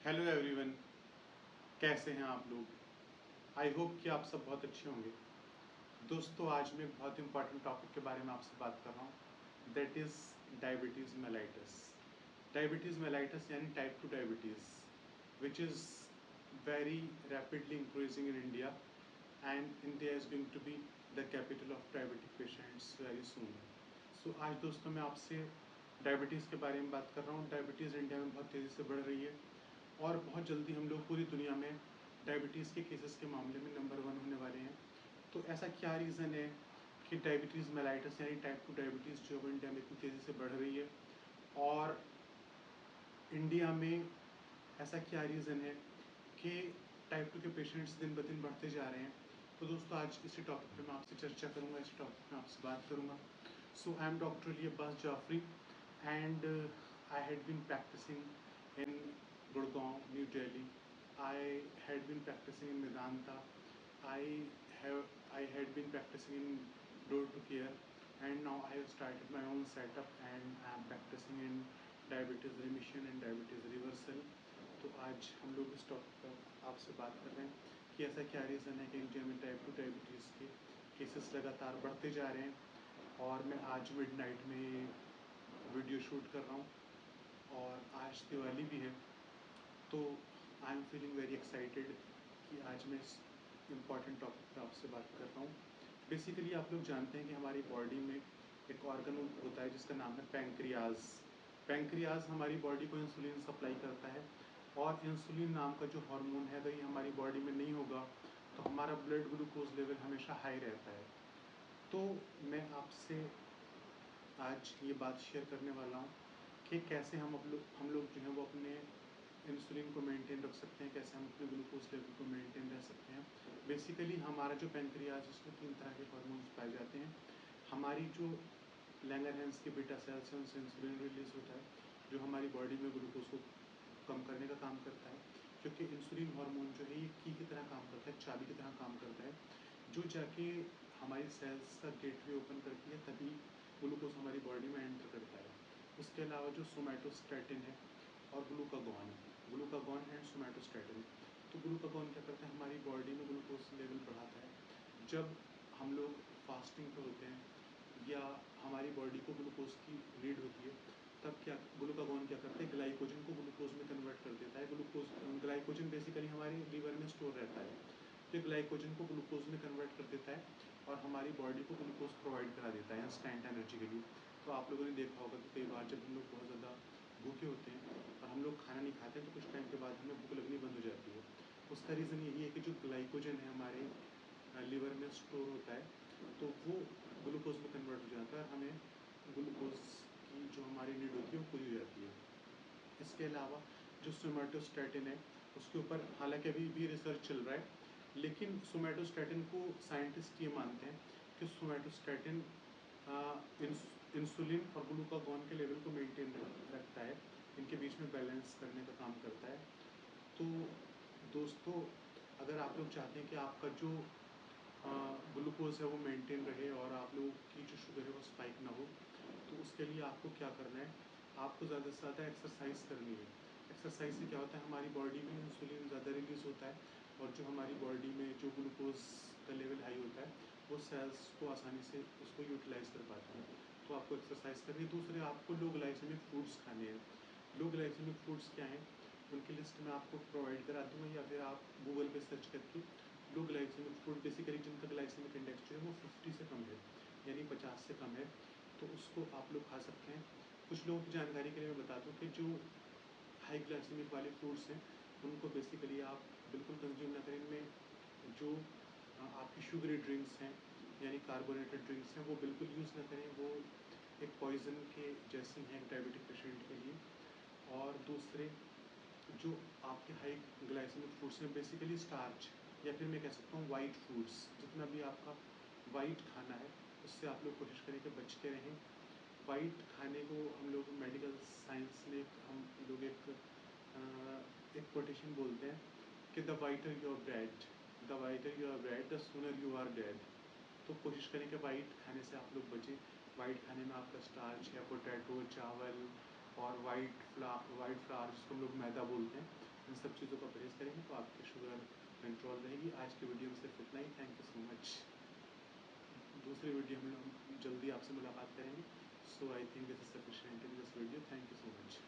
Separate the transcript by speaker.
Speaker 1: Hello everyone, कैसे हैं आप लोग। आई होप कि आप सब बहुत अच्छे होंगे। दोस्तों, आज मैं एक बहुत इंपॉर्टेंट टॉपिक के बारे में आपसे बात कर रहा हूँ, that is diabetes mellitus. Diabetes mellitus यानी type 2 diabetes which is very rapidly increasing in India, and India is going to be the capital of diabetic patients very soon. So आज दोस्तों मैं आपसे डायबिटीज़ के बारे में बात कर रहा हूँ। डायबिटीज़ इंडिया में बहुत तेज़ी से बढ़ रही है और बहुत जल्दी हम लोग पूरी दुनिया में डायबिटीज़ के केसेस के मामले में नंबर 1 होने वाले हैं। तो ऐसा क्या रीज़न है कि डायबिटीज़ मेलाइटस यानी टाइप 2 डायबिटीज़ जो इंडिया में इतनी तेज़ी से बढ़ रही है, और इंडिया में ऐसा क्या रीज़न है कि टाइप 2 के पेशेंट्स दिन ब दिन बढ़ते जा रहे हैं। तो दोस्तों आज इसी टॉपिक पे मैं आपसे चर्चा करूँगा, इसी टॉपिक पे आपसे बात करूँगा। So I am doctor Ali Abbas Jafri and I had been practising in Gurgaon, New Delhi. I had been practicing in Vedanta. I had been practicing in Door to Care, and now I have started my own setup and I am practicing in diabetes remission and diabetes reversal. तो आज हम लोग इस topic पर आपसे बात कर रहे हैं कि ऐसा क्या रीज़न है कि इंडिया में टाइप 2 डायबिटीज़ के केसेस लगातार बढ़ते जा रहे हैं। और मैं आज मिडनाइट में वीडियो शूट कर रहा हूँ और आज दिवाली भी है, तो I am feeling very excited कि आज मैं इस इम्पॉर्टेंट टॉपिक पर आपसे बात कर रहा हूँ। बेसिकली आप लोग जानते हैं कि हमारी बॉडी में एक ऑर्गन होता है जिसका नाम है पैंक्रियाज। पैंक्रियाज हमारी बॉडी को इंसुलिन सप्लाई करता है, और इंसुलिन नाम का जो हार्मोन है अगर ये हमारी बॉडी में नहीं होगा तो हमारा ब्लड ग्लूकोज लेवल हमेशा हाई रहता है। तो मैं आपसे आज ये बात शेयर करने वाला हूँ कि कैसे हम लोग जो है वो अपने इंसुलिन को मेंटेन रख सकते हैं, कैसे हम अपने ग्लूकोज लेवल को मेंटेन रह सकते हैं। बेसिकली हमारा जो पैंक्रियाज है उसमें 3 तरह के हार्मोन्स पाए जाते हैं। हमारी जो लैंगरहैंस की बीटा सेल्स हैं उनसे इंसुलिन रिलीज होता है जो हमारी बॉडी में ग्लूकोज को कम करने का काम करता है, क्योंकि इंसुलिन हार्मोन जो है ये की तरह काम करता है, चाबी की तरह काम करता है, जो जाके हमारी सेल्स का गेटवे ओपन करती है, तभी ग्लूकोज हमारी बॉडी में एंटर करता है। उसके अलावा जो सोमैटोस्टैटिन है और ग्लूकागॉन एंड सोमैटोस्टैटिन। तो ग्लूकागॉन क्या करता है, हमारी बॉडी में ग्लूकोज लेवल बढ़ाता है। जब हम लोग फास्टिंग पे होते हैं या हमारी बॉडी को ग्लूकोज की नीड होती है, तब क्या ग्लूकागॉन क्या करता है, ग्लाइकोजन को ग्लूकोज में कन्वर्ट कर देता है। ग्लाइकोजन बेसिकली हमारी लीवर में स्टोर रहता है, तो ग्लाइकोजन को ग्लूकोज में कन्वर्ट कर देता है और हमारी बॉडी को ग्लूकोज प्रोवाइड करा देता है इंस्टेंट एनर्जी के लिए। तो आप लोगों ने देखा होगा कि कई बार जब हम लोग बहुत ज़्यादा भूखे होते हैं और हम लोग खाना नहीं खाते हैं तो कुछ टाइम के बाद हमें भूख लगनी बंद हो जाती है। उसका रीज़न यही है कि जो ग्लाइकोजन है हमारे लीवर में स्टोर होता है तो वो ग्लूकोज में कन्वर्ट हो जाता है और हमें ग्लूकोज की जो हमारी नीड होती है वो पूरी हो जाती है। इसके अलावा जो सोमैटोस्टैटिन है उसके ऊपर हालांकि अभी भी रिसर्च चल रहा है, लेकिन सोमैटोस्टैटिन को साइंटिस्ट ये मानते हैं कि सोमैटोस्टैटिन इंसुलिन और ग्लूकागॉन के लेवल को मेंटेन रखता है, इनके बीच में बैलेंस करने का काम करता है। तो दोस्तों, अगर आप लोग चाहते हैं कि आपका जो ग्लूकोज है वो मेंटेन रहे और आप लोगों की जो शुगर है वो स्पाइक ना हो, तो उसके लिए आपको क्या करना है, आपको ज़्यादा से ज़्यादा एक्सरसाइज करनी है। एक्सरसाइज से क्या होता है, हमारी बॉडी में इंसुलिन ज़्यादा रिलीज़ होता है और जो हमारी बॉडी में जो ग्लूकोज का लेवल हाई होता है वो सेल्स को आसानी से उसको यूटिलाइज कर पाते हैं। तो आपको एक्सरसाइज करनी है। दूसरे, आपको लो ग्लाइसेमिक फूड्स खाने हैं। लो ग्लाइसेमिक फूड्स क्या हैं, उनकी लिस्ट मैं आपको प्रोवाइड करा दूँगा, या फिर आप गूगल पे सर्च करके लो ग्लाइसेमिक फूड, बेसिकली जिनका ग्लाइसेमिक इंडेक्स जो है वो 50 से कम है, यानी 50 से कम है, तो उसको आप लोग खा सकते हैं। कुछ लोगों की जानकारी के लिए मैं बता दूँ कि जो हाई ग्लाइसेमिक वाले फूड्स हैं उनको बेसिकली आप बिल्कुल कंज्यूम ना करें। इनमें जो आपकी शुगरी ड्रिंक्स हैं यानी कार्बोनेटेड ड्रिंक्स हैं वो बिल्कुल यूज़ ना करें, वो एक पॉइज़न के जैसी हैं डायबिटिक पेशेंट के लिए। और दूसरे, जो आपके हाई ग्लाइसेमिक फूड्स हैं बेसिकली स्टार्च, या फिर मैं कह सकता हूँ वाइट फूड्स, जितना भी आपका वाइट खाना है उससे आप लोग कोशिश करें कि बच के रहें। वाइट खाने को हम लोग मेडिकल साइंस में हम लोग एक कोटेशन बोलते हैं कि the whiter your bread, the whiter your bread the sooner you are dead. तो कोशिश करें कि वाइट खाने से आप लोग बचें। वाइट खाने में आपका स्टार्च है, पोटैटो, चावल और वाइट फ्लावर जिसको हम लोग मैदा बोलते हैं, इन सब चीज़ों का परहेज़ करेंगे तो आपकी शुगर कंट्रोल रहेगी। आज की वीडियो में सिर्फ इतना ही। Thank you so much. दूसरी वीडियो में हम जल्दी आपसे मुलाकात करेंगे। So I think this is sufficient in this video. Thank you so much.